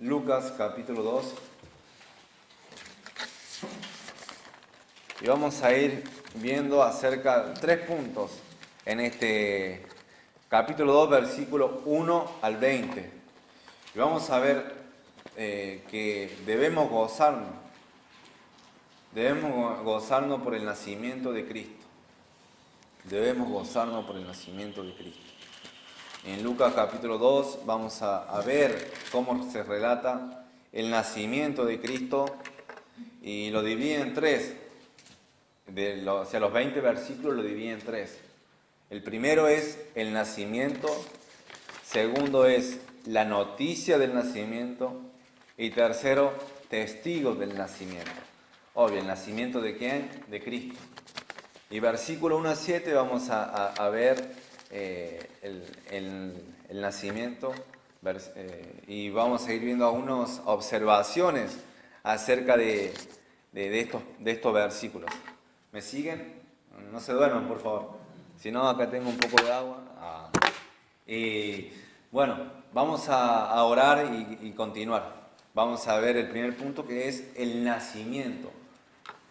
Lucas capítulo 2 y vamos a ir viendo acerca de 3 puntos en este capítulo 2, versículo 1 al 20. Y vamos a ver que debemos gozarnos por el nacimiento de Cristo. Debemos gozarnos por el nacimiento de Cristo. En Lucas capítulo 2 vamos a ver cómo se relata el nacimiento de Cristo y lo divide en 3. Los 20 versículos lo divide en 3. El primero es el nacimiento, segundo es la noticia del nacimiento y tercero, testigos del nacimiento. Obvio, ¿el nacimiento de quién? De Cristo. Y versículo 1 a 7 vamos a ver el nacimiento y vamos a ir viendo algunas observaciones acerca de estos versículos. ¿Me siguen? No se duerman, por favor. Si no, acá tengo un poco de agua. Y bueno, vamos a orar y continuar. Vamos a ver el primer punto, que es el nacimiento.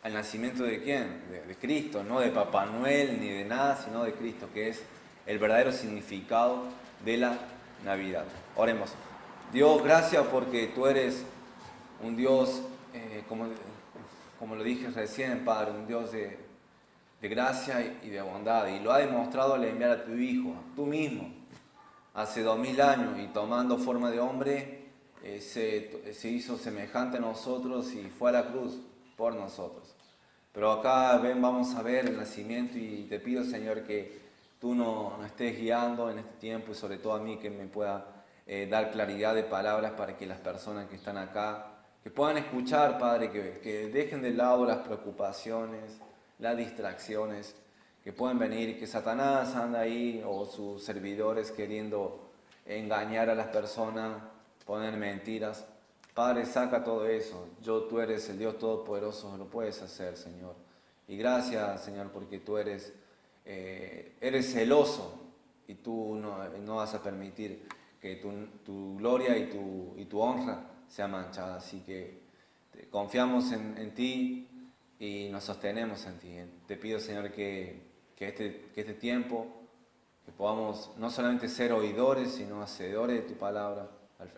¿El nacimiento de quién? De Cristo, no de Papá Noel ni de nada, sino de Cristo, que es el verdadero significado de la Navidad. Oremos. Dios, gracias porque tú eres un Dios, como lo dije recién, Padre, un Dios de gracia y de bondad. Y lo ha demostrado al enviar a tu Hijo, tú mismo, hace 2000 años, y tomando forma de hombre, se hizo semejante a nosotros y fue a la cruz por nosotros. Pero acá vamos a ver el nacimiento y te pido, Señor, que tú nos estés guiando en este tiempo y sobre todo a mí que me pueda dar claridad de palabras para que las personas que están acá, que puedan escuchar, Padre, que dejen de lado las preocupaciones, las distracciones, que puedan venir, que Satanás anda ahí o sus servidores queriendo engañar a las personas, poner mentiras. Padre, saca todo eso. Tú eres el Dios Todopoderoso, lo puedes hacer, Señor. Y gracias, Señor, porque tú eres celoso y tú no vas a permitir que tu gloria y tu honra sea manchada. Así que confiamos en ti y nos sostenemos en ti. Te pido, Señor, que este tiempo, que podamos no solamente ser oidores, sino hacedores de tu palabra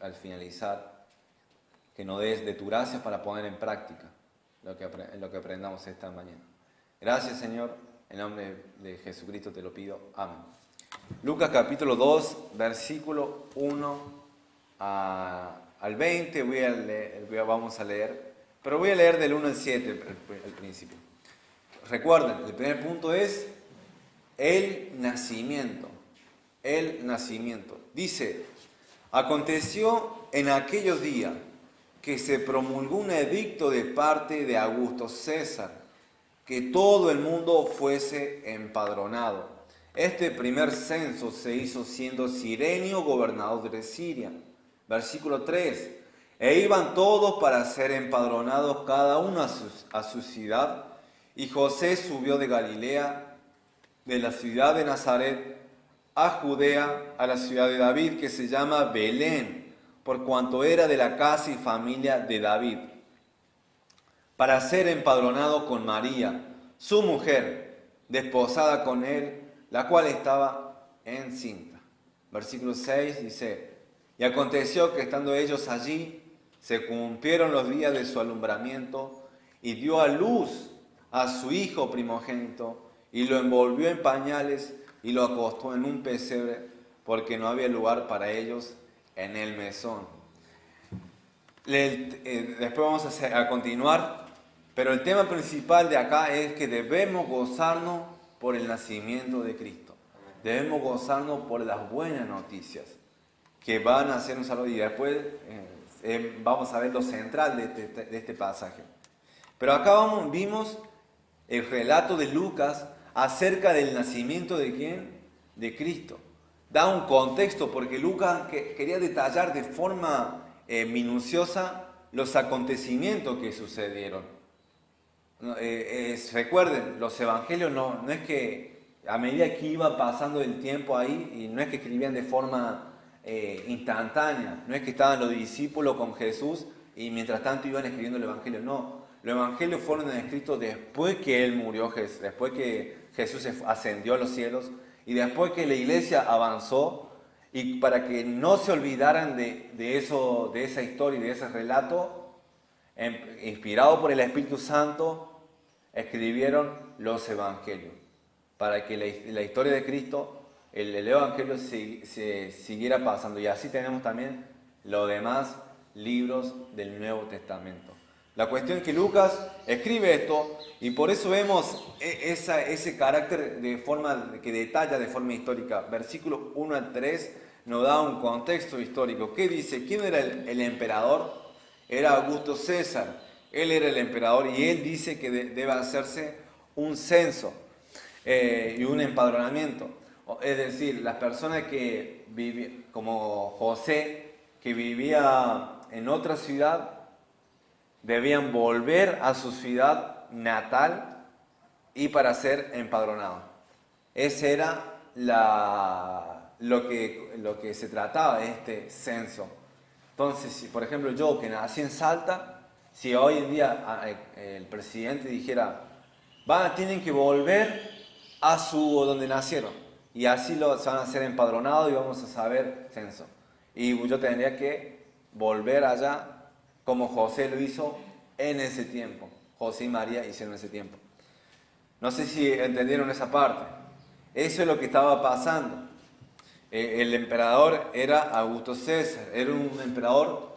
al finalizar. Que nos des de tu gracia para poner en práctica lo que aprendamos esta mañana. Gracias, Señor. En nombre de Jesucristo te lo pido. Amén. Lucas capítulo 2, versículo 1 al 20. Vamos a leer, pero voy a leer del 1 al 7 al principio. Recuerden, el primer punto es el nacimiento. El nacimiento. Dice, aconteció en aquellos días que se promulgó un edicto de parte de Augusto César, que todo el mundo fuese empadronado. Este primer censo se hizo siendo Cirenio gobernador de Siria. Versículo 3. E iban todos para ser empadronados cada uno a su ciudad. Y José subió de Galilea, de la ciudad de Nazaret, a Judea, a la ciudad de David, que se llama Belén, por cuanto era de la casa y familia de David, para ser empadronado con María, su mujer, desposada con él, la cual estaba encinta. Versículo 6 dice, y aconteció que estando ellos allí, se cumplieron los días de su alumbramiento, y dio a luz a su hijo primogénito, y lo envolvió en pañales, y lo acostó en un pesebre, porque no había lugar para ellos en el mesón. Después vamos a continuar, pero el tema principal de acá es que debemos gozarnos por el nacimiento de Cristo. Debemos gozarnos por las buenas noticias que van a hacernos salud. Y después vamos a ver lo central de este pasaje. Pero acá vimos el relato de Lucas acerca del nacimiento de ¿quién? De Cristo. Da un contexto porque Lucas quería detallar de forma minuciosa los acontecimientos que sucedieron. Recuerden, los evangelios no es que a medida que iba pasando el tiempo ahí, y no es que escribían de forma instantánea. No es que estaban los discípulos con Jesús y mientras tanto iban escribiendo el Evangelio. No, los Evangelios fueron escritos después que Él murió, después que Jesús ascendió a los cielos y después que la iglesia avanzó, y para que no se olvidaran de esa historia y de ese relato, inspirado por el Espíritu Santo, escribieron los Evangelios, para que la historia de Cristo, el Evangelio se siguiera pasando. Y así tenemos también los demás libros del Nuevo Testamento. La cuestión es que Lucas escribe esto y por eso vemos ese carácter de forma que detalla de forma histórica. Versículos 1 al 3 nos da un contexto histórico. ¿Qué dice? ¿Quién era el emperador? Era Augusto César. Él era el emperador y él dice que debe hacerse un censo y un empadronamiento. Es decir, las personas que vivían, como José, que vivía en otra ciudad, debían volver a su ciudad natal y para ser empadronados. Ese era lo que se trataba de este censo. Entonces, si por ejemplo yo que nací en Salta, si hoy en día el presidente dijera, tienen que volver a donde nacieron, y así se van a ser empadronados y vamos a saber censo. Y yo tendría que volver allá como José lo hizo en ese tiempo. José y María hicieron ese tiempo. No sé si entendieron esa parte. Eso es lo que estaba pasando. El emperador era Augusto César, era un emperador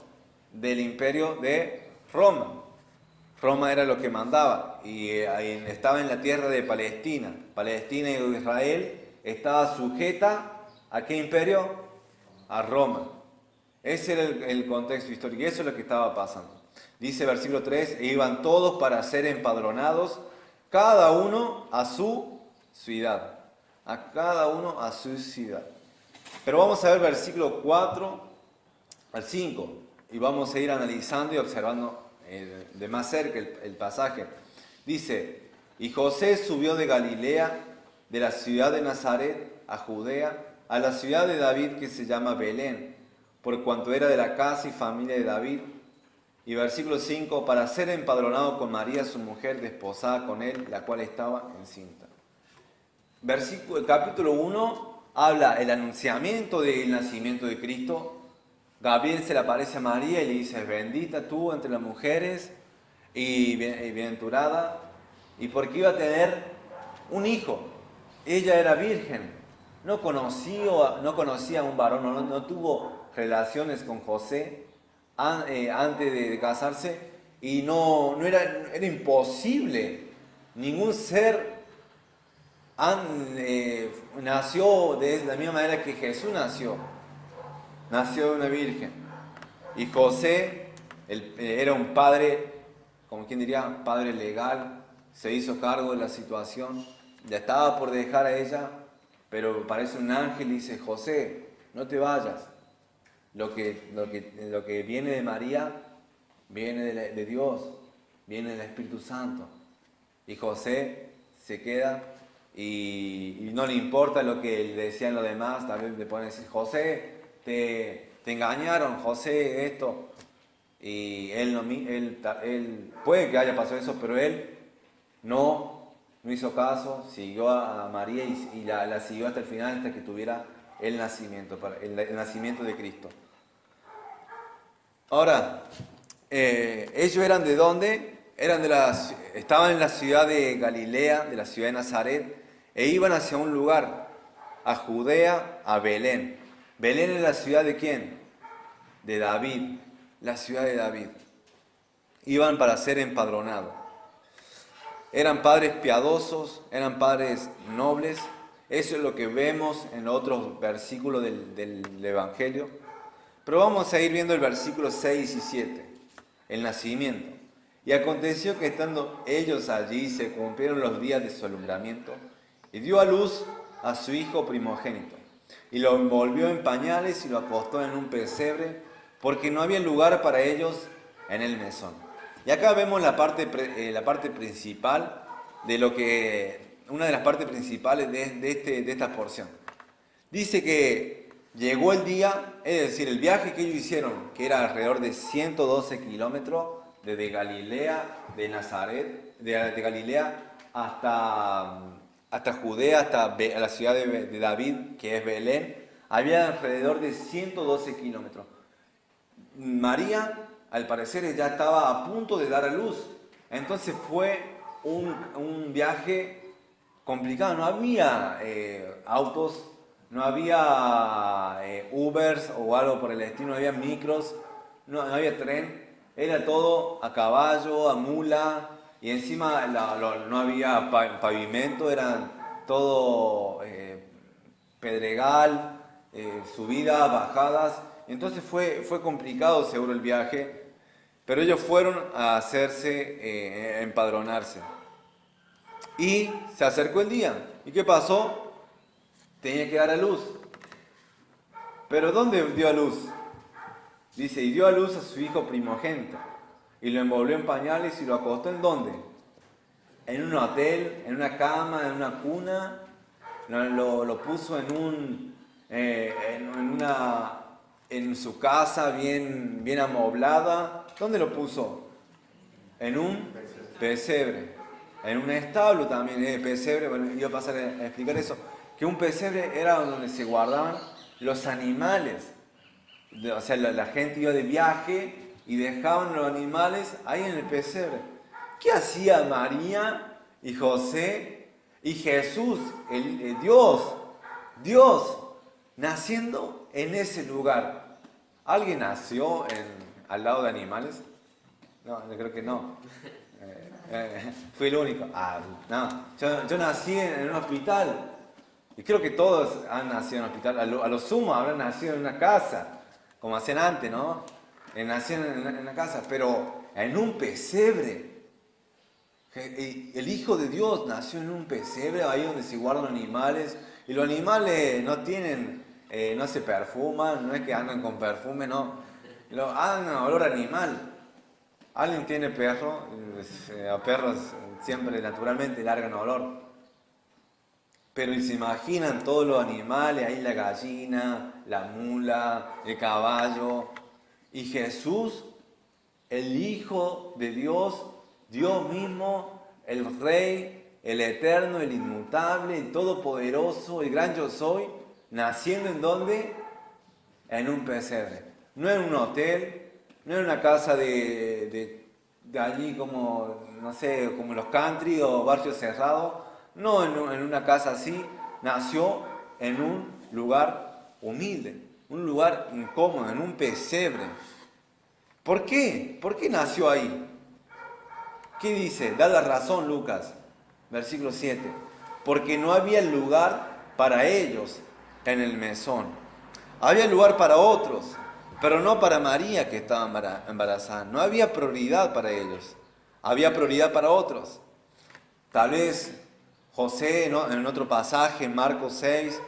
del imperio de Roma. Roma era lo que mandaba y estaba en la tierra de Palestina. Palestina y Israel estaba sujeta ¿a qué imperio? A Roma. Ese era el contexto histórico y eso es lo que estaba pasando. Dice versículo 3, e iban todos para ser empadronados, cada uno a su ciudad. A cada uno a su ciudad. Pero vamos a ver versículo 4 al 5 y vamos a ir analizando y observando de más cerca el pasaje. Dice, y José subió de Galilea, de la ciudad de Nazaret a Judea, a la ciudad de David que se llama Belén, por cuanto era de la casa y familia de David. Y versículo 5, para ser empadronado con María, su mujer, desposada con él, la cual estaba encinta. Capítulo 1 habla el anunciamiento del nacimiento de Cristo. Gabriel se le aparece a María y le dice, bendita tú entre las mujeres y bienaventurada, y porque iba a tener un hijo. Ella era virgen, no conocía a un varón, no tuvo relaciones con José antes de casarse, y era imposible. Ningún ser nació de la misma manera que Jesús nació de una virgen. Y José era un padre, como quien diría, padre legal, se hizo cargo de la situación, ya estaba por dejar a ella, pero parece un ángel y dice, José, no te vayas. Lo que viene de María, viene de Dios, viene del Espíritu Santo. Y José se queda y no le importa lo que le decían los demás, tal vez le pueden decir, José, te engañaron, José, esto. Y él puede que haya pasado eso, pero él no hizo caso, siguió a María y la siguió hasta el final, hasta que tuviera el nacimiento de Cristo. Ahora, ellos eran ¿de dónde? Estaban en la ciudad de Galilea, de la ciudad de Nazaret, e iban hacia un lugar, a Judea, a Belén. Belén es la ciudad de ¿quién? De David, la ciudad de David. Iban para ser empadronados. Eran padres piadosos, eran padres nobles. Eso es lo que vemos en otros versículos del Evangelio. Pero vamos a ir viendo el versículo 6 y 7, el nacimiento. Y aconteció que estando ellos allí se cumplieron los días de su alumbramiento y dio a luz a su hijo primogénito. Y lo envolvió en pañales y lo acostó en un pesebre porque no había lugar para ellos en el mesón. Y acá vemos la parte principal una de las partes principales de esta porción. Dice que llegó el día, es decir, el viaje que ellos hicieron, que era alrededor de 112 kilómetros, desde Galilea, de Nazaret, de Galilea hasta Judea, hasta la ciudad de David, que es Belén, había alrededor de 112 kilómetros. María, al parecer, ya estaba a punto de dar a luz. Entonces fue un viaje complicado. No había autos, no había Ubers o algo por el estilo, no había micros, no había tren. Era todo a caballo, a mula, y encima no había pavimento, era todo pedregal, subidas, bajadas. Entonces fue complicado seguro el viaje, pero ellos fueron a hacerse, empadronarse. Y se acercó el día. ¿Y qué pasó? Tenía que dar a luz. ¿Pero dónde dio a luz? Dice, y dio a luz a su hijo primogénito. Y lo envolvió en pañales y lo acostó ¿en dónde? En un hotel, en una cama, en una cuna. Lo puso en su casa bien amoblada. ¿Dónde lo puso? En un pesebre. En un establo también, pesebre. Bueno, iba a pasar a explicar eso. Que un pesebre era donde se guardaban los animales. O sea, la gente iba de viaje y dejaban los animales ahí en el pesebre. ¿Qué hacía María y José y Jesús, el Dios, naciendo en ese lugar? ¿Alguien nació al lado de animales? No, yo creo que no. Fui el único. No, yo nací en un hospital. Y creo que todos han nacido en un hospital. A lo sumo habrán nacido en una casa, como hacían antes, ¿no? Nacían en una casa, pero en un pesebre. El Hijo de Dios nació en un pesebre, ahí donde se guardan animales. Y los animales no tienen, no se perfuman, no es que andan con perfume, no. Andan a olor animal. ¿Alguien tiene perro? A perros siempre naturalmente largan olor. Pero se imaginan todos los animales, ahí la gallina, la mula, el caballo. Y Jesús, el Hijo de Dios, Dios mismo, el Rey, el Eterno, el Inmutable, el Todopoderoso, el Gran Yo Soy, naciendo ¿en dónde? En un pesebre. No en un hotel, no en una casa de allí como, no sé, como los country o barrios cerrados. No en una casa así, nació en un lugar humilde, un lugar incómodo, en un pesebre. ¿Por qué? ¿Por qué nació ahí? ¿Qué dice? Da la razón Lucas, versículo 7. Porque no había lugar para ellos en el mesón. Había lugar para otros, pero no para María que estaba embarazada. No había prioridad para ellos, había prioridad para otros. Tal vez José, ¿no? En otro pasaje, en Marcos 6,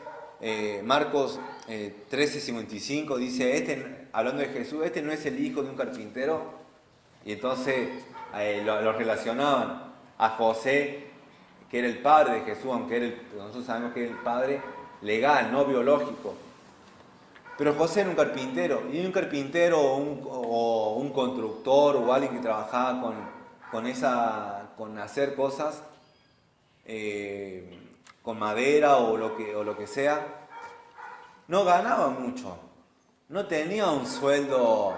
Marcos 13:55, dice, hablando de Jesús, este no es el hijo de un carpintero. Y entonces lo relacionaban a José, que era el padre de Jesús, aunque nosotros sabemos que era el padre legal, no biológico. Pero José era un carpintero, y un carpintero o un constructor o alguien que trabajaba con hacer cosas, con madera o lo que sea, no ganaba mucho, no tenía un sueldo,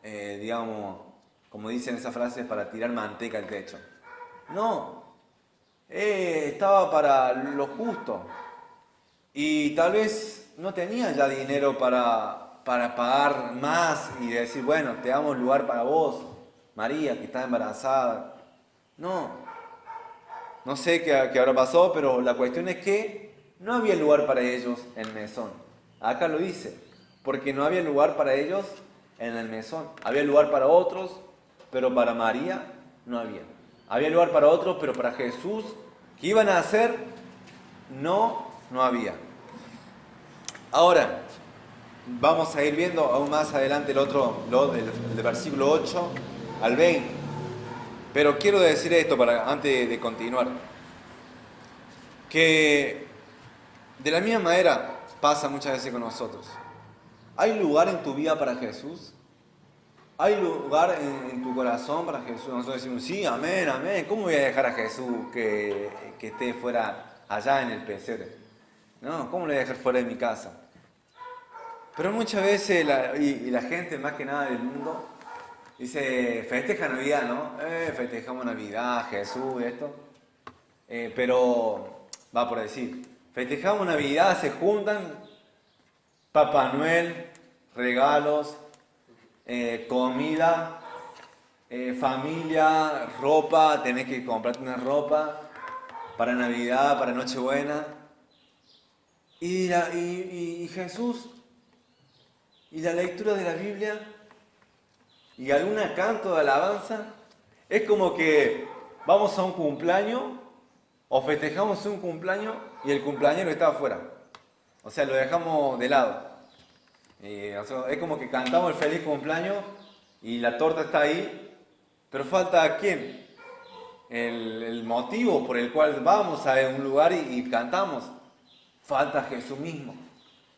digamos, como dicen esas frases, para tirar manteca al techo. No, estaba para lo justo y tal vez no tenía ya dinero para pagar más y decir, bueno, te damos lugar para vos, María, que está embarazada. No sé qué habrá pasado, pero la cuestión es que no había lugar para ellos en el mesón. Acá lo dice, porque no había lugar para ellos en el mesón. Había lugar para otros, pero para María no había. Había lugar para otros, pero para Jesús, ¿qué iban a hacer? No había. Ahora, vamos a ir viendo aún más adelante el versículo 8 al 20. Pero quiero decir esto antes de continuar, que de la misma manera pasa muchas veces con nosotros. ¿Hay lugar en tu vida para Jesús? ¿Hay lugar en tu corazón para Jesús? Nosotros decimos, sí, amén, amén. ¿Cómo voy a dejar a Jesús que esté fuera, allá en el pesebre? No, ¿cómo lo voy a dejar fuera de mi casa? Pero muchas veces, la gente más que nada del mundo, dice, festeja Navidad, ¿no? Festejamos Navidad, Jesús, esto. Pero, va por decir, festejamos Navidad, se juntan, Papá Noel, regalos, comida, familia, ropa, tenés que comprarte una ropa para Navidad, para Nochebuena. Y Jesús, y la lectura de la Biblia, y algún canto de alabanza, es como que vamos a un cumpleaños, o festejamos un cumpleaños, y el cumpleañero está afuera. O sea, lo dejamos de lado. O sea, es como que cantamos el feliz cumpleaños, y la torta está ahí, pero falta ¿quién? El motivo por el cual vamos a un lugar y cantamos. Falta Jesús mismo.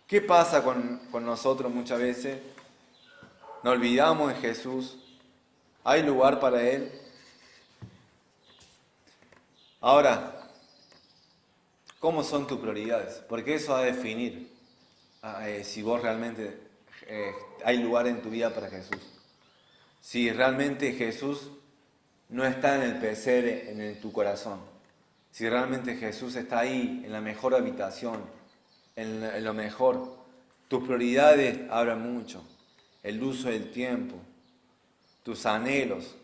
¿Qué pasa con nosotros muchas veces? Nos olvidamos de Jesús. ¿Hay lugar para Él? Ahora, ¿cómo son tus prioridades? Porque eso va a definir si vos realmente hay lugar en tu vida para Jesús. Si realmente Jesús no está en el pesebre, en tu corazón. Si realmente Jesús está ahí, en la mejor habitación, en lo mejor. Tus prioridades hablan mucho. El uso del tiempo, tus anhelos.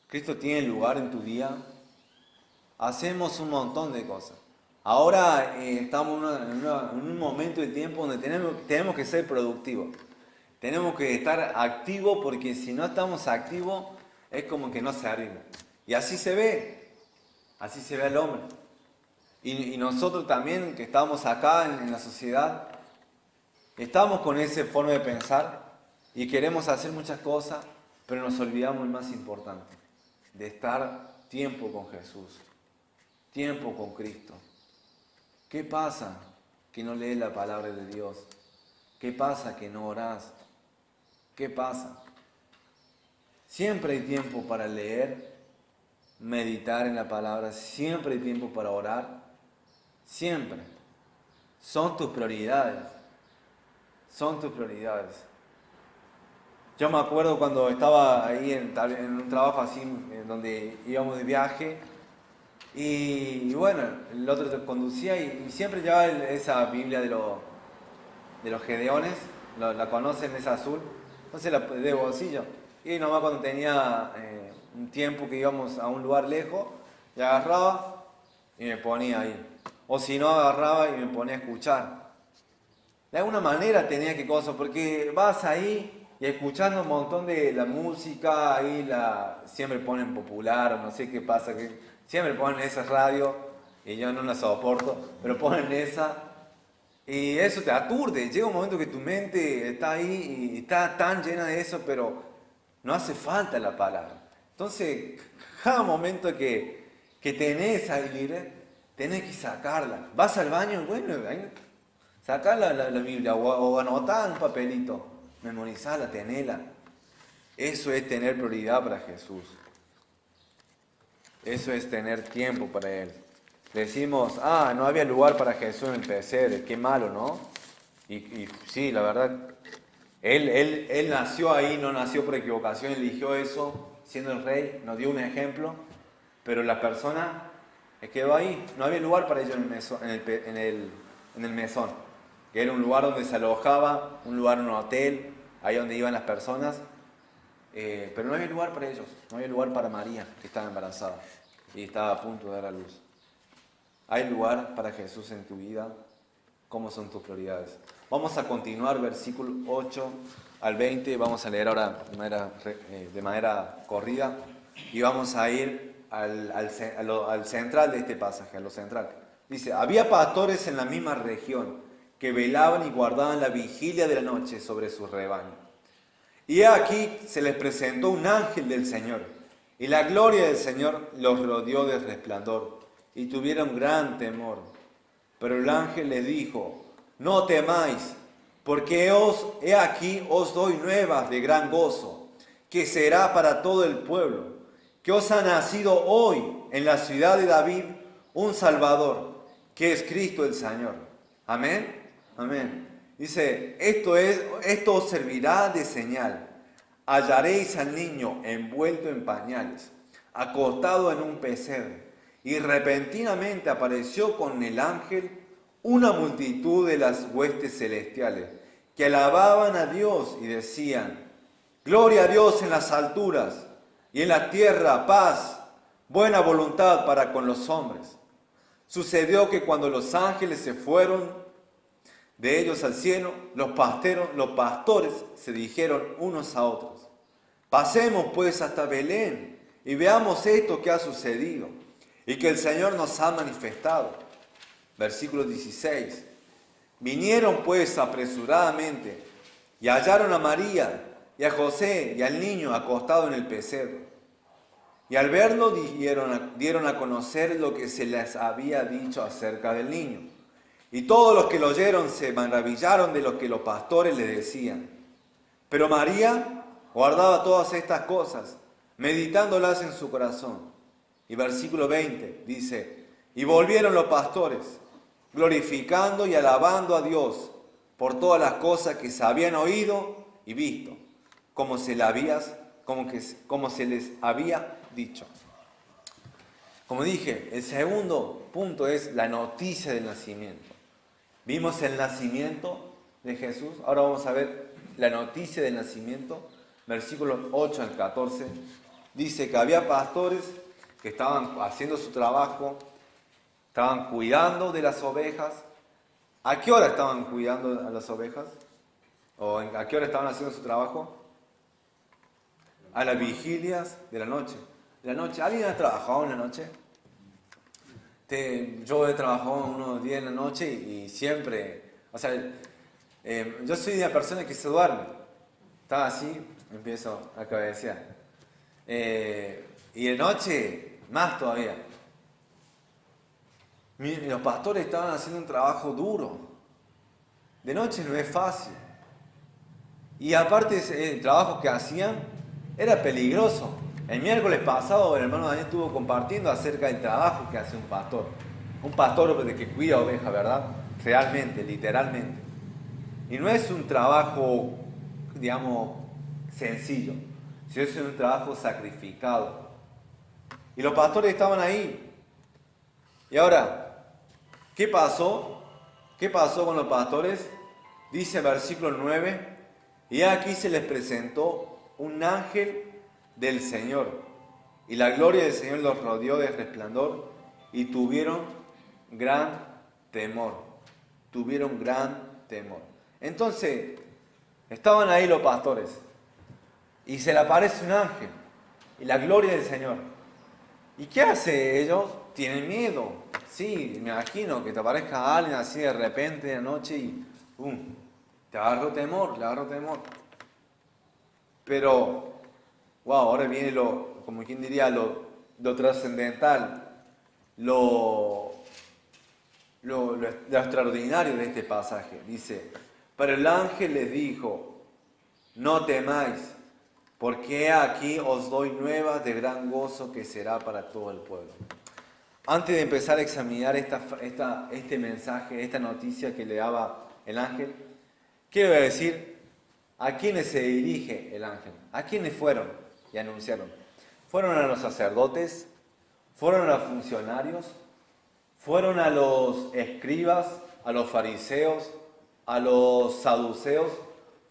¿Cristo tiene lugar en tu vida? Hacemos un montón de cosas. Ahora estamos en un momento de tiempo donde tenemos que ser productivos. Tenemos que estar activos porque si no estamos activos es como que no servimos. Y así se ve al hombre. Y nosotros también que estamos acá en la sociedad, estamos con esa forma de pensar y queremos hacer muchas cosas, pero nos olvidamos el más importante, de estar tiempo con Jesús, tiempo con Cristo. ¿Qué pasa que no lees la palabra de Dios? ¿Qué pasa que no orás? ¿Qué pasa? Siempre hay tiempo para leer, meditar en la palabra, siempre hay tiempo para orar, siempre. Son tus prioridades. Son tus prioridades. Yo me acuerdo cuando estaba ahí en un trabajo así, en donde íbamos de viaje, y bueno, el otro te conducía y siempre llevaba esa Biblia de los Gedeones, la conocen, esa azul, entonces la de bolsillo. Y nomás cuando tenía un tiempo que íbamos a un lugar lejos, la agarraba y me ponía ahí. O si no, agarraba y me ponía a escuchar. De alguna manera tenía que cosas, porque vas ahí y escuchando un montón de la música, ahí siempre ponen popular, o no sé qué pasa, que siempre ponen esa radio, y yo no la soporto, pero ponen esa, y eso te aturde. Llega un momento que tu mente está ahí y está tan llena de eso, pero no hace falta la palabra. Entonces, cada momento que tenés ahí libre, tenés que sacarla. Vas al baño, bueno, sacá la Biblia o anotá en un papelito, memorizala, tenela. Eso es tener prioridad para Jesús. Eso es tener tiempo para Él. Decimos, no había lugar para Jesús en el pesebre, qué malo, ¿no? Y sí, la verdad, él nació ahí, no nació por equivocación, eligió eso, siendo el rey, nos dio un ejemplo, pero la persona quedó ahí, no había lugar para ellos en el mesón, que era un lugar donde se alojaba, un lugar, un hotel, ahí donde iban las personas, pero no había lugar para ellos, no había lugar para María, que estaba embarazada y estaba a punto de dar a luz. ¿Hay lugar para Jesús en tu vida? ¿Cómo son tus prioridades? Vamos a continuar, versículo 8 al 20, vamos a leer ahora de manera corrida y vamos a ir al central de este pasaje, a lo central. Dice, había pastores en la misma región que velaban y guardaban la vigilia de la noche sobre su rebaño. Y aquí se les presentó un ángel del Señor, y la gloria del Señor los rodeó de resplandor, y tuvieron gran temor. Pero el ángel les dijo, no temáis, Porque he aquí os doy nuevas de gran gozo, que será para todo el pueblo, que os ha nacido hoy en la ciudad de David un Salvador, que es Cristo el Señor. Amén. Amén. Dice, esto os servirá de señal. Hallaréis al niño envuelto en pañales, acostado en un pesebre. Y repentinamente apareció con el ángel una multitud de las huestes celestiales, que alababan a Dios y decían, gloria a Dios en las alturas, y en la tierra paz, buena voluntad para con los hombres. Sucedió que cuando los ángeles se fueron de ellos al cielo, los pastores se dijeron unos a otros, pasemos pues hasta Belén y veamos esto que ha sucedido y que el Señor nos ha manifestado. Versículo 16. Vinieron pues apresuradamente y hallaron a María y a José y al niño acostado en el pesebre. Y al verlo dieron a conocer lo que se les había dicho acerca del niño. Y todos los que lo oyeron se maravillaron de lo que los pastores les decían. Pero María guardaba todas estas cosas, meditándolas en su corazón. Y versículo 20 dice, y volvieron los pastores, glorificando y alabando a Dios por todas las cosas que se habían oído y visto, como se les había dicho. Como dije, el segundo punto es la noticia del nacimiento. Vimos el nacimiento de Jesús, ahora vamos a ver la noticia del nacimiento. Versículos 8 al 14, dice que había pastores que estaban haciendo su trabajo, estaban cuidando de las ovejas. ¿A qué hora estaban cuidando a las ovejas? ¿O a qué hora estaban haciendo su trabajo? A las vigilias de la noche. ¿Alguien ha trabajado en la noche? Yo he trabajado unos días en la noche y siempre, yo soy una persona que se duerme. Estaba así, empiezo a cabecear. Y de noche, más todavía. Los pastores estaban haciendo un trabajo duro. De noche no es fácil. Y aparte el trabajo que hacían era peligroso. El miércoles pasado el hermano Daniel estuvo compartiendo acerca del trabajo que hace un pastor. Un pastor de que cuida ovejas, ¿verdad? Realmente, literalmente. Y no es un trabajo, digamos, sencillo, sino es un trabajo sacrificado. Y los pastores estaban ahí. Y ahora, ¿qué pasó? ¿Qué pasó con los pastores? Dice el versículo 9, y aquí se les presentó un ángel del Señor, y la gloria del Señor los rodeó de resplandor, y tuvieron gran temor. Tuvieron gran temor. Entonces, estaban ahí los pastores, y se le aparece un ángel, y la gloria del Señor. ¿Y qué hace ellos? Tienen miedo. Sí, me imagino que te aparezca alguien así de repente de noche y te agarró temor, le agarró temor. Pero, wow, ahora viene como quien diría, lo trascendental, lo extraordinario de este pasaje. Dice, pero el ángel les dijo, no temáis, porque aquí os doy nuevas de gran gozo que será para todo el pueblo. Antes de empezar a examinar este mensaje, esta noticia que le daba el ángel, quiero decir a quiénes se dirige el ángel, a quiénes fueron y anunciaron. Fueron a los sacerdotes, fueron a los funcionarios, fueron a los escribas, a los fariseos, a los saduceos,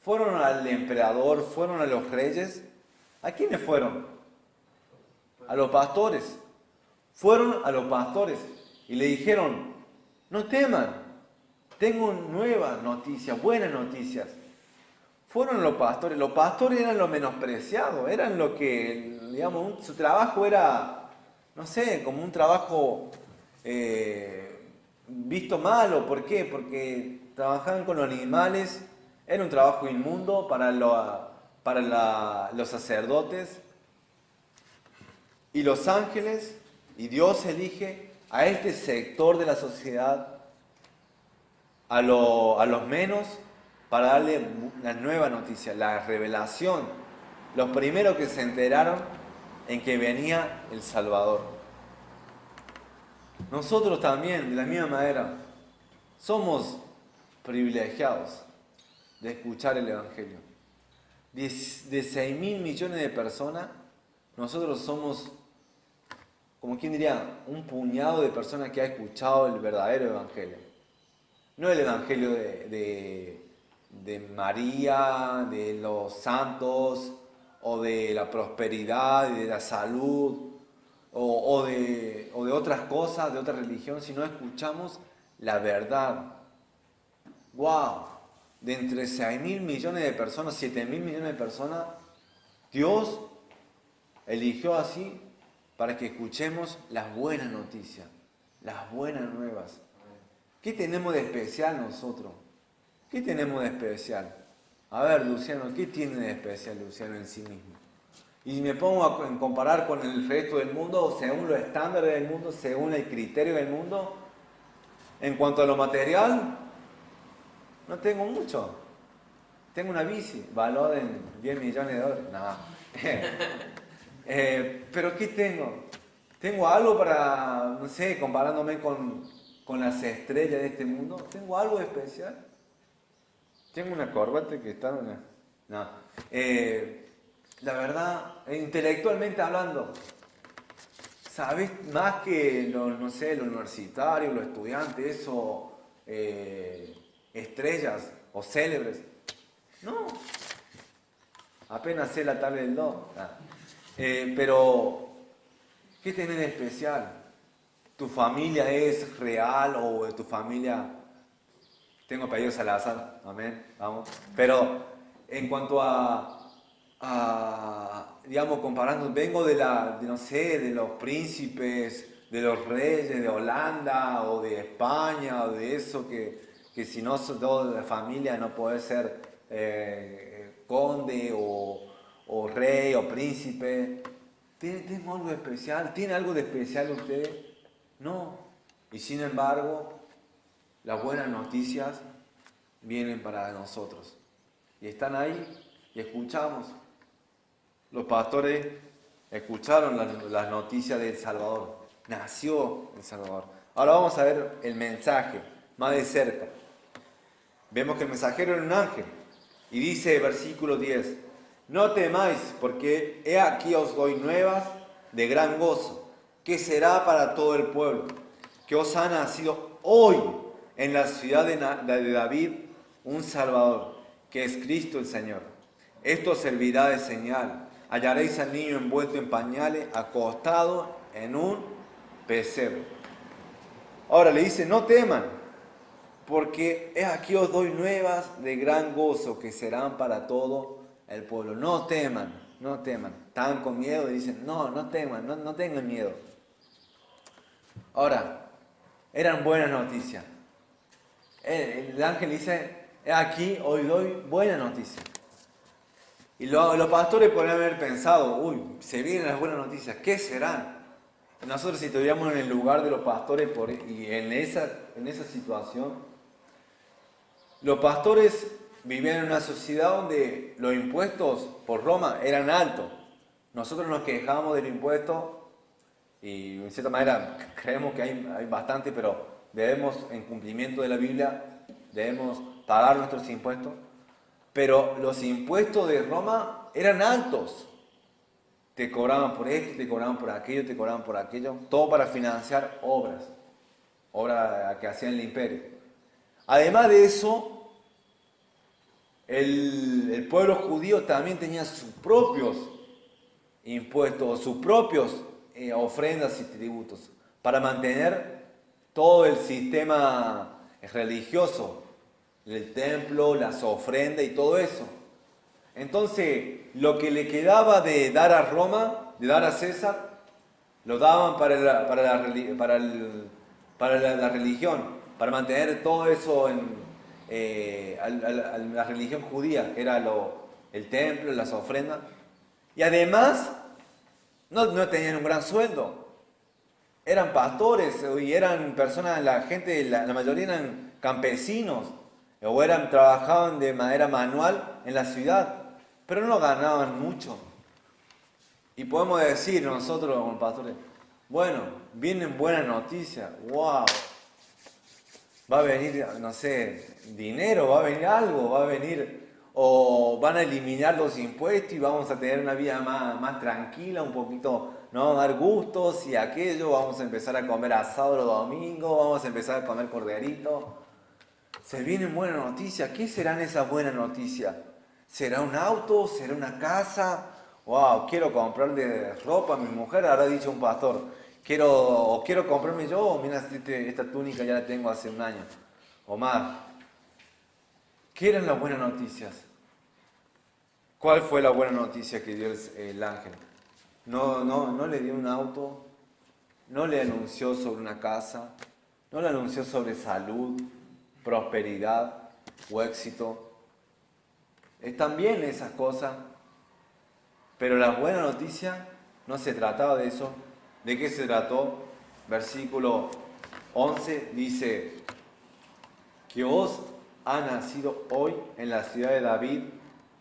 fueron al emperador, fueron a los reyes. ¿A quiénes fueron? A los pastores. Fueron a los pastores y le dijeron, no teman, tengo nuevas noticias, buenas noticias. Fueron los pastores eran los menospreciados, eran lo que, digamos, su trabajo era, no sé, como un trabajo visto malo. ¿Por qué? Porque trabajaban con los animales, era un trabajo inmundo para los sacerdotes. Y los ángeles, y Dios elige a este sector de la sociedad, a los menos, para darle la nueva noticia, la revelación. Los primeros que se enteraron en que venía el Salvador. Nosotros también, de la misma manera, somos privilegiados de escuchar el Evangelio. De 6.000 millones de personas, nosotros somos, como quien diría, un puñado de personas que ha escuchado el verdadero Evangelio. No el Evangelio de María, de los santos, o de la prosperidad, de la salud, o de otras cosas, de otra religión, sino escuchamos la verdad. ¡Wow! De entre 6.000 millones de personas, 7.000 millones de personas, Dios eligió así para que escuchemos las buenas noticias, las buenas nuevas. ¿Qué tenemos de especial nosotros? ¿Qué tenemos de especial? A ver, Luciano, ¿qué tiene de especial Luciano en sí mismo? Y me pongo a comparar con el resto del mundo, según los estándares del mundo, según el criterio del mundo. En cuanto a lo material, no tengo mucho. Tengo una bici, valor en 10 millones de dólares. No. Pero ¿qué tengo? ¿Tengo algo para, no sé, comparándome con las estrellas de este mundo? ¿Tengo algo de especial? Tengo una corbata que está... No. La verdad, intelectualmente hablando, ¿sabes más que los, no sé, los universitarios, los estudiantes, eso, estrellas o célebres? No. Apenas sé la tabla del do. Pero, ¿qué tenés de especial? ¿Tu familia es real o tu familia... Tengo apellido Salazar, amén, vamos. Pero en cuanto digamos, comparando, vengo no sé, de los príncipes, de los reyes de Holanda o de España o de eso, que si no sos de la familia no podés ser conde o rey o príncipe. ¿Tengo algo especial? ¿Tiene algo de especial usted? No. Y sin embargo, las buenas noticias vienen para nosotros. Y están ahí y escuchamos. Los pastores escucharon las noticias del Salvador. Nació el Salvador. Ahora vamos a ver el mensaje más de cerca. Vemos que el mensajero era un ángel. Y dice versículo 10: no temáis, porque he aquí os doy nuevas de gran gozo, que será para todo el pueblo, que os ha nacido hoy en la ciudad de David un Salvador, que es Cristo el Señor. Esto servirá de señal. Hallaréis al niño envuelto en pañales, acostado en un pesebre. Ahora le dice, no teman, porque aquí os doy nuevas de gran gozo, que serán para todo el pueblo. No teman, no teman. Estaban con miedo y dicen, no teman, no tengan miedo. Ahora, eran buenas noticias. El ángel dice, aquí hoy doy buena noticia. Y los pastores podrían haber pensado, se vienen las buenas noticias, ¿qué serán? Nosotros si estuviéramos en el lugar de los pastores y en esa situación, los pastores vivían en una sociedad donde los impuestos por Roma eran altos. Nosotros nos quejábamos del impuesto y en cierta manera creemos que hay bastante, pero debemos, en cumplimiento de la Biblia, debemos pagar nuestros impuestos. Pero los impuestos de Roma eran altos. Te cobraban por esto, te cobraban por aquello, te cobraban por aquello. Todo para financiar obras que hacían el imperio. Además de eso, el pueblo judío también tenía sus propios impuestos, sus propios ofrendas y tributos para mantener todo el sistema religioso, el templo, las ofrendas y todo eso. Entonces, lo que le quedaba de dar a Roma, de dar a César, lo daban para la religión, para mantener todo eso la religión judía, que era el templo, las ofrendas. Y además, no tenían un gran sueldo. Eran pastores y eran personas, la mayoría eran campesinos. o trabajaban de manera manual en la ciudad, pero no ganaban mucho. Y podemos decir nosotros como pastores, bueno, vienen buenas noticias, wow, va a venir, no sé, dinero, va a venir algo, va a venir, o van a eliminar los impuestos y vamos a tener una vida más tranquila, un poquito, no vamos a dar gustos y aquello, vamos a empezar a comer asado los domingos, vamos a empezar a comer corderito. Se vienen buenas noticias. ¿Qué serán esas buenas noticias? ¿Será un auto? ¿Será una casa? Wow, quiero comprarle ropa a mi mujer, habrá dicho un pastor. Quiero comprarme yo, mira, esta túnica ya la tengo hace un año o más. ¿Qué eran las buenas noticias? ¿Cuál fue la buena noticia que dio el ángel? No le dio un auto, no le anunció sobre una casa, no le anunció sobre salud, prosperidad o éxito. Están bien esas cosas, pero la buena noticia no se trataba de eso. ¿De qué se trató? Versículo 11 dice que os ha nacido hoy en la ciudad de David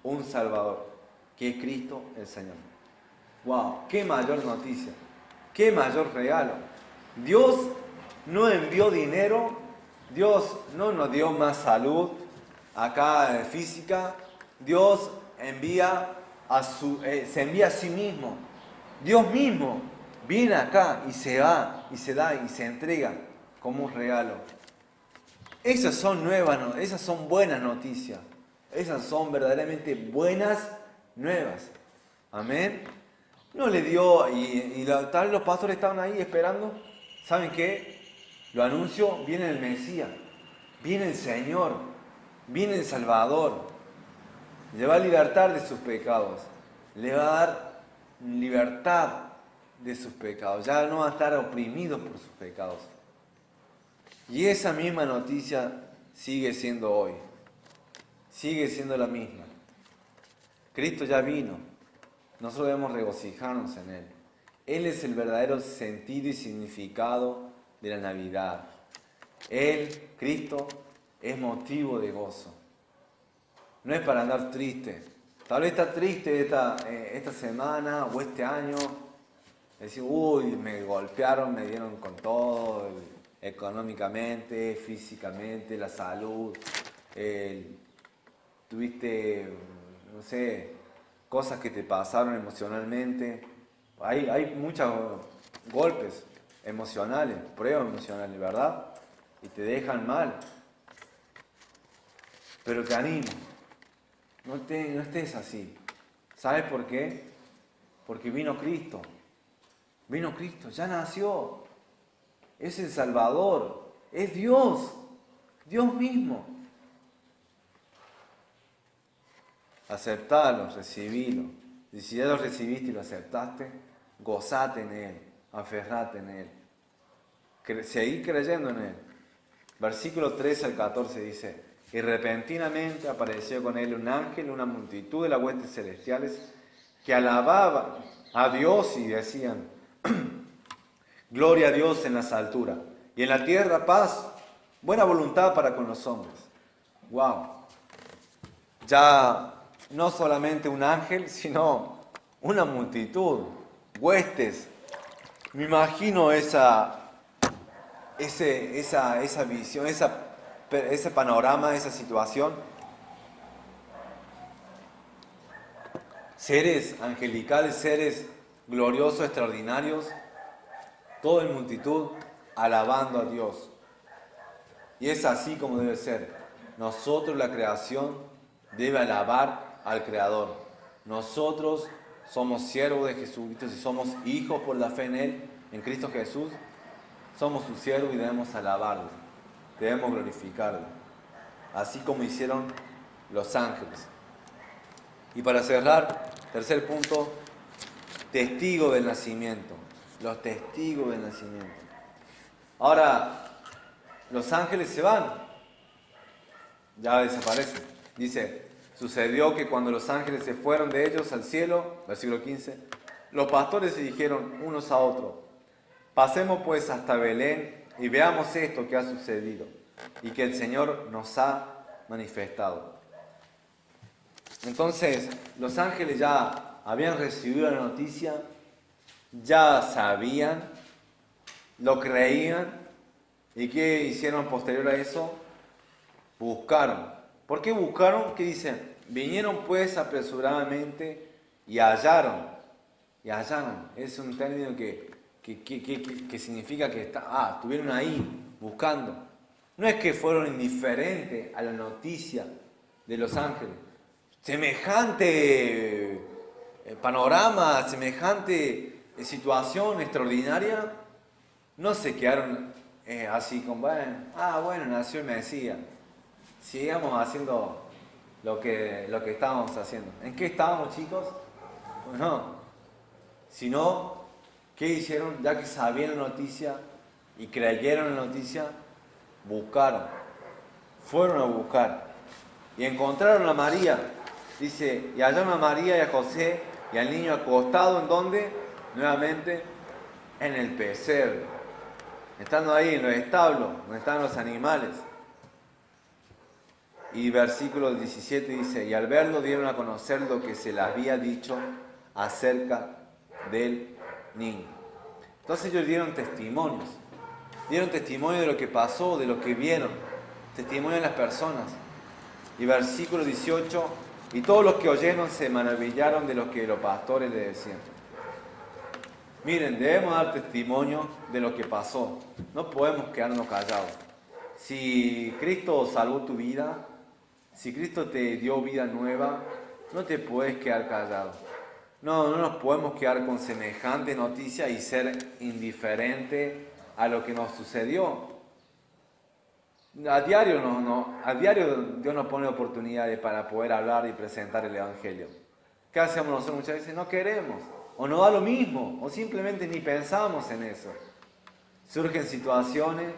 un Salvador, que es Cristo el Señor. ¡Wow! ¡Qué mayor noticia! ¡Qué mayor regalo! Dios no envió dinero, Dios no nos dio más salud acá física, Dios se envía a sí mismo. Dios mismo viene acá y se va, y se da, y se entrega como un regalo. Esas son buenas noticias. Esas son verdaderamente buenas nuevas. Amén. No le dio, tal vez los pastores estaban ahí esperando. ¿Saben qué? Lo anuncio, viene el Mesías, viene el Señor, viene el Salvador. Le va a libertar de sus pecados. Le va a dar libertad de sus pecados. Ya no va a estar oprimido por sus pecados. Y esa misma noticia sigue siendo hoy. Sigue siendo la misma. Cristo ya vino. Nosotros debemos regocijarnos en Él. Él es el verdadero sentido y significado de la Navidad. Él, Cristo, es motivo de gozo. No es para andar triste. Tal vez está triste esta semana o este año. Decir, uy, me golpearon, me dieron con todo, económicamente, físicamente, la salud. Tuviste, no sé, cosas que te pasaron emocionalmente. Hay muchos golpes emocionales, pruebas emocionales, ¿verdad? Y te dejan mal. Pero te animo, no estés así. ¿Sabes por qué? Porque vino Cristo. Vino Cristo, ya nació. Es el Salvador, es Dios, Dios mismo. Aceptalo, recibilo. Y si ya lo recibiste y lo aceptaste, gozate en Él, aferrate en Él. Seguí creyendo en Él. Versículo 13 al 14 dice: y repentinamente apareció con él un ángel, una multitud de las huestes celestiales, que alababan a Dios y decían: gloria a Dios en las alturas, y en la tierra paz, buena voluntad para con los hombres. ¡Wow! Ya no solamente un ángel, sino una multitud, huestes. Me imagino esa visión, ese panorama, esa situación. Seres angelicales, seres gloriosos, extraordinarios, todo en multitud alabando a Dios. Y es así como debe ser. Nosotros, la creación, debe alabar al Creador. Nosotros somos siervos de Jesucristo y somos hijos por la fe en Él, en Cristo Jesús. Somos sus siervos y debemos alabarlo, debemos glorificarlo, así como hicieron los ángeles. Y para cerrar, tercer punto, testigo del nacimiento. Los testigos del nacimiento. Ahora, los ángeles se van, ya desaparecen. Dice: sucedió que cuando los ángeles se fueron de ellos al cielo, versículo 15, los pastores se dijeron unos a otros: pasemos pues hasta Belén y veamos esto que ha sucedido y que el Señor nos ha manifestado. Entonces, los ángeles ya habían recibido la noticia, ya sabían, lo creían, ¿y qué hicieron posterior a eso? Buscaron. ¿Por qué buscaron? ¿Qué dicen? Vinieron pues apresuradamente y hallaron. Y hallaron. Es un término que significa que estuvieron ahí buscando. No es que fueron indiferentes a la noticia de los ángeles. Semejante panorama, semejante situación extraordinaria, no se quedaron así como, bueno, nació el Mesías. Sigamos haciendo lo que estábamos haciendo. ¿En qué estábamos, chicos? Pues no. Sino, ¿qué hicieron? Ya que sabían la noticia y creyeron la noticia, buscaron. Fueron a buscar. Y encontraron a María. Dice, y hallaron a María y a José y al niño acostado, ¿en dónde? Nuevamente, en el pesebre. Estando ahí en los establos, donde están los animales. Y versículo 17 dice, y al verlo dieron a conocer lo que se les había dicho acerca del niño. Entonces ellos dieron testimonios de lo que pasó, de lo que vieron, testimonio de las personas. Y versículo 18, y todos los que oyeron se maravillaron de lo que los pastores le decían. Miren, debemos dar testimonio de lo que pasó, no podemos quedarnos callados. Si Cristo salvó tu vida, si Cristo te dio vida nueva, no te puedes quedar callado. No nos podemos quedar con semejante noticia y ser indiferente a lo que nos sucedió. A diario Dios nos pone oportunidades para poder hablar y presentar el Evangelio. ¿Qué hacemos nosotros muchas veces? No queremos, o nos da lo mismo, o simplemente ni pensamos en eso. Surgen situaciones,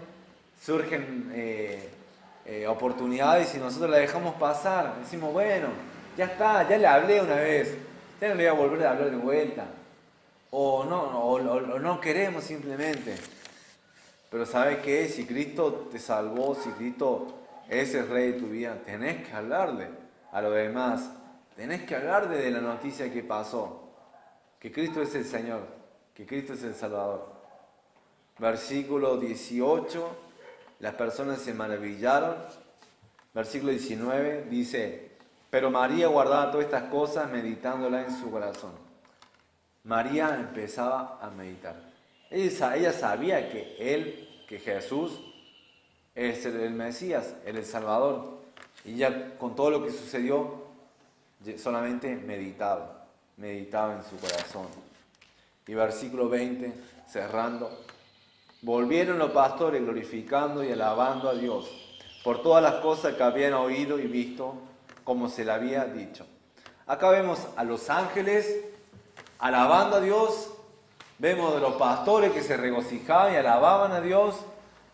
surgen oportunidades y nosotros las dejamos pasar. Decimos, bueno, ya está, ya le hablé una vez, ya no le voy a volver a hablar de vuelta. O no queremos simplemente. Pero ¿sabes qué? Si Cristo te salvó, si Cristo es el Rey de tu vida, tenés que hablarle a los demás. Tenés que hablarle de la noticia que pasó. Que Cristo es el Señor, que Cristo es el Salvador. Versículo 18, las personas se maravillaron. Versículo 19 dice, pero María guardaba todas estas cosas meditándolas en su corazón. María empezaba a meditar. Ella sabía que Jesús es el Mesías, el Salvador. Y ya con todo lo que sucedió, solamente meditaba en su corazón. Y versículo 20, cerrando. Volvieron los pastores glorificando y alabando a Dios por todas las cosas que habían oído y visto, como se le había dicho. Acá vemos a los ángeles alabando a Dios. Vemos de los pastores que se regocijaban y alababan a Dios.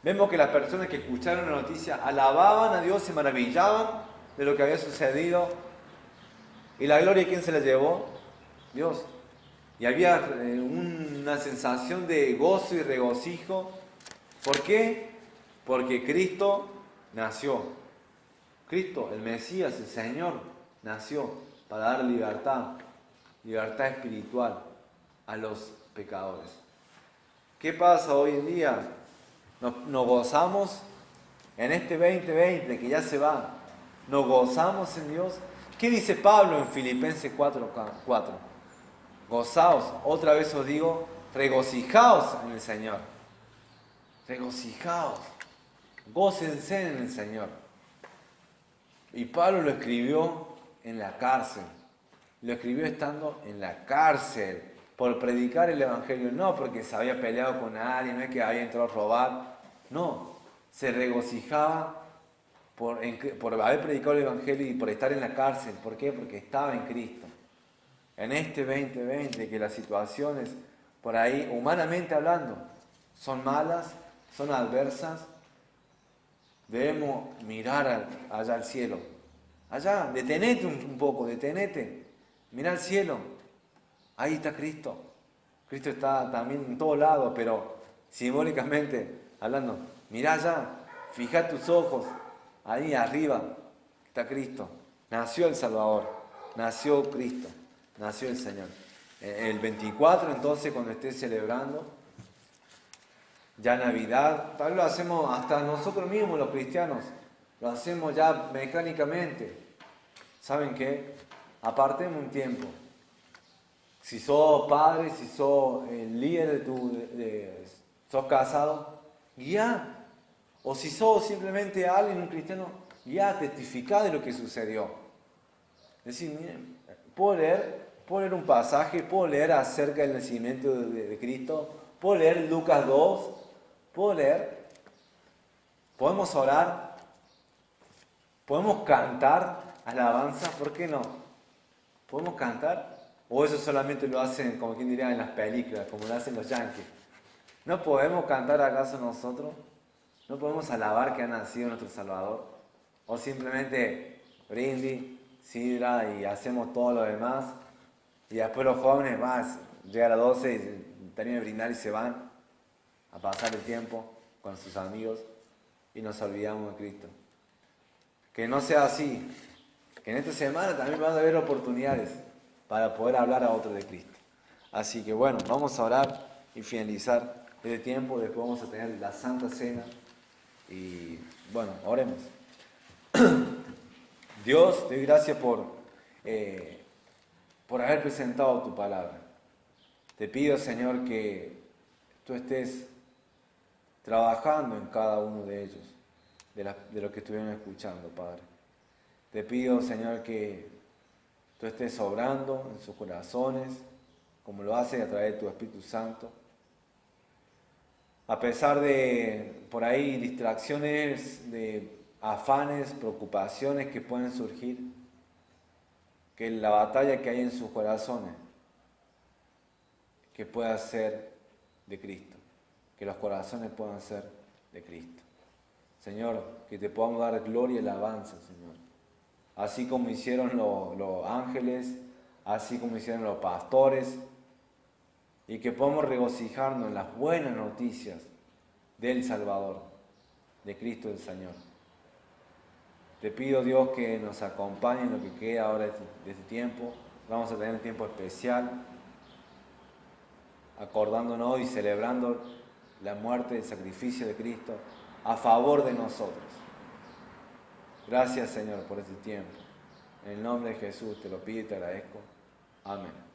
Vemos que las personas que escucharon la noticia alababan a Dios, se maravillaban de lo que había sucedido. ¿Y la gloria quién se la llevó? Dios. Y había una sensación de gozo y regocijo. ¿Por qué? Porque Cristo nació. Cristo, el Mesías, el Señor, nació para dar libertad espiritual a los pecadores. ¿Qué pasa hoy en día? Nos gozamos en este 2020 que ya se va. Nos gozamos en Dios. ¿Qué dice Pablo en Filipenses 4:4? Gozaos, otra vez os digo, regocijaos en el Señor. Regocijaos. Gócense en el Señor. Y Pablo lo escribió en la cárcel. Lo escribió estando en la cárcel. Por predicar el Evangelio, no porque se había peleado con alguien, no es que había entrado a robar, no, se regocijaba por haber predicado el Evangelio y por estar en la cárcel. ¿Por qué? Porque estaba en Cristo. En este 2020, que las situaciones, por ahí, humanamente hablando, son malas, son adversas, debemos mirar allá al cielo. Allá, detenete un poco, detenete, mira al cielo. Ahí está Cristo. Cristo está también en todos lados, pero simbólicamente hablando, mirá allá, fija tus ojos ahí arriba. está Cristo. Nació el Salvador, nació Cristo, nació el Señor. El 24, entonces, cuando estés celebrando ya Navidad, tal vez lo hacemos hasta nosotros mismos los cristianos, lo hacemos ya mecánicamente. ¿Saben qué? Apartemos un tiempo. Si sos padre, si sos el líder sos casado, guía. O si sos simplemente alguien, un cristiano, guía, testifica de lo que sucedió. Es decir, miren, puedo leer un pasaje, puedo leer acerca del nacimiento de Cristo, puedo leer Lucas 2, puedo leer, podemos orar, podemos cantar alabanza, ¿por qué no? ¿Podemos cantar? ¿O eso solamente lo hacen, como quien diría, en las películas, como lo hacen los yankees? ¿No podemos cantar acaso nosotros? ¿No podemos alabar que ha nacido nuestro Salvador? ¿O simplemente brindis, sidra y hacemos todo lo demás? Y después los jóvenes más, llegan a las 12 y terminan de brindar y se van a pasar el tiempo con sus amigos y nos olvidamos de Cristo. Que no sea así. Que en esta semana también van a haber oportunidades para poder hablar a otros de Cristo. Así que bueno, vamos a orar y finalizar este tiempo. Después vamos a tener la Santa Cena. Y bueno, oremos. Dios, te doy gracias por haber presentado tu palabra. Te pido, Señor, que tú estés trabajando en cada uno de ellos, de los que estuvieron escuchando, Padre. Te pido, Señor, que tú estés obrando en sus corazones, como lo haces a través de tu Espíritu Santo. A pesar de, por ahí, distracciones, de afanes, preocupaciones que pueden surgir, que la batalla que hay en sus corazones, que pueda ser de Cristo, que los corazones puedan ser de Cristo. Señor, que te podamos dar gloria y alabanza, Señor. Así como hicieron los ángeles, así como hicieron los pastores, y que podamos regocijarnos en las buenas noticias del Salvador, de Cristo el Señor. Te pido, Dios, que nos acompañe en lo que queda ahora de este tiempo. Vamos a tener un tiempo especial, acordándonos y celebrando la muerte y el sacrificio de Cristo a favor de nosotros. Gracias, Señor, por este tiempo. En el nombre de Jesús te lo pido y te agradezco. Amén.